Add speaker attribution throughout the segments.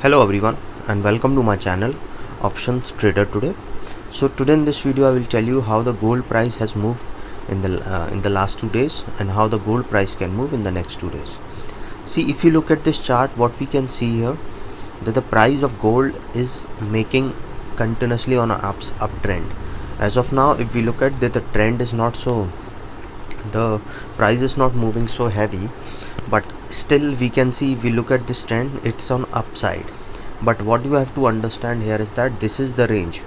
Speaker 1: Hello everyone and welcome to my channel Options Trader today. So today in this video I will tell you how the gold price has moved in the last 2 days and how the gold price can move in the next 2 days. See, if you look at this chart, what we can see here, that the price of gold is making continuously on an uptrend. As of now, if we look at that, the trend is not so, the price is not moving so heavy, but still we can see, if we look at this trend, it's on upside. But what you have to understand here is that this is the range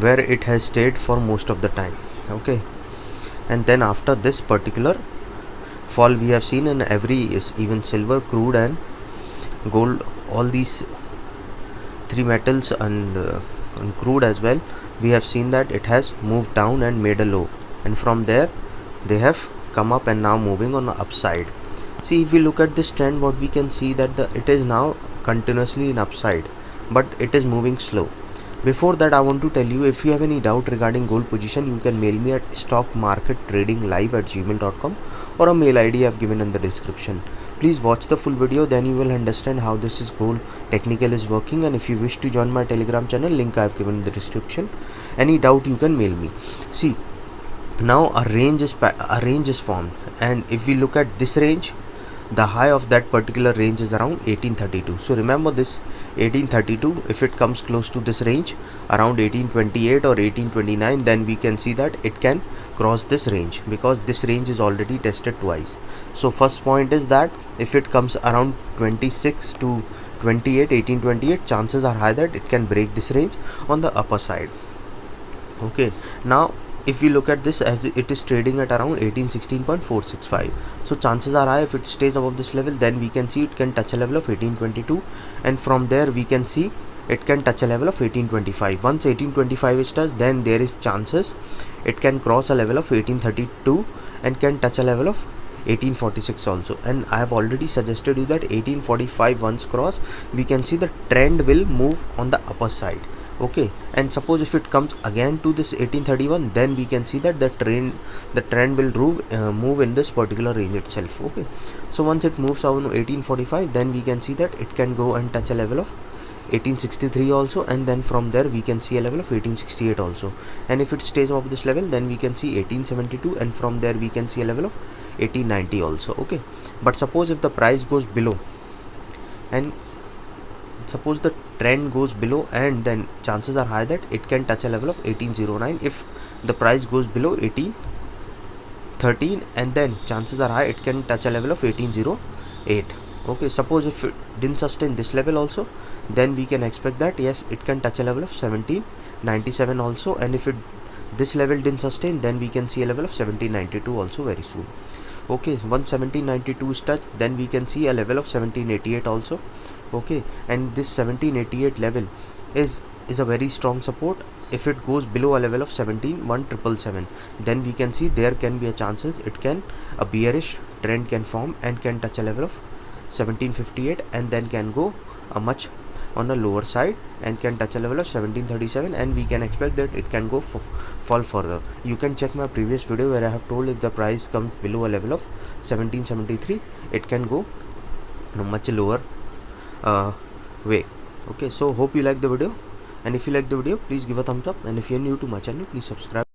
Speaker 1: where it has stayed for most of the time. Okay, and then after this particular fall we have seen in even silver, crude and gold, all these three metals and crude as well, we have seen that it has moved down and made a low, and from there they have come up and now moving on the upside. See, if we look at this trend, what we can see that it is now continuously in upside, but it is moving slow. Before that, I want to tell you, if you have any doubt regarding gold position, you can mail me at stockmarkettradinglive@gmail.com or a mail ID I have given in the description. Please watch the full video, then you will understand how this is gold technical is working. And if you wish to join my Telegram channel, link I have given in the description. Any doubt you can mail me. See, now a range is formed, and if we look at this range, the high of that particular range is around 1832. So remember this 1832, if it comes close to this range around 1828 or 1829, then we can see that it can cross this range, because this range is already tested twice. So first point is that if it comes around 26 to 28, 1828, chances are high that it can break this range on the upper side. Okay, now if we look at this, as it is trading at around 1816.465, so chances are high, if it stays above this level, then we can see it can touch a level of 1822, and from there we can see it can touch a level of 1825. Once 1825 is touched, then there is chances it can cross a level of 1832 and can touch a level of 1846 also. And I have already suggested you that 1845 once cross, we can see the trend will move on the upper side. Okay, and suppose if it comes again to this 1831, then we can see that the trend will move in this particular range itself. Okay, so once it moves on 1845, then we can see that it can go and touch a level of 1863 also, and then from there we can see a level of 1868 also. And if it stays above this level, then we can see 1872, and from there we can see a level of 1890 also. Okay, but suppose if the price goes below, and suppose the trend goes below, and then chances are high that it can touch a level of 1809 if the price goes below 1813, and then chances are high it can touch a level of 1808. Okay, suppose if it didn't sustain this level also, then we can expect that yes, it can touch a level of 1797 also, and if this level didn't sustain, then we can see a level of 1792 also very soon. Okay, once 1792 is touched, then we can see a level of 1788 also. Okay, and this 1788 level is a very strong support. If it goes below a level of 17,177, then we can see there can be a chances a bearish trend can form and can touch a level of 1758, and then can go a much on the lower side and can touch a level of 1737, and we can expect that it can go fall further. You can check my previous video where I have told if the price comes below a level of 1773, it can go in a much lower way. Okay, so hope you like the video, and if you like the video, please give a thumbs up, and if you're new to my channel, please subscribe.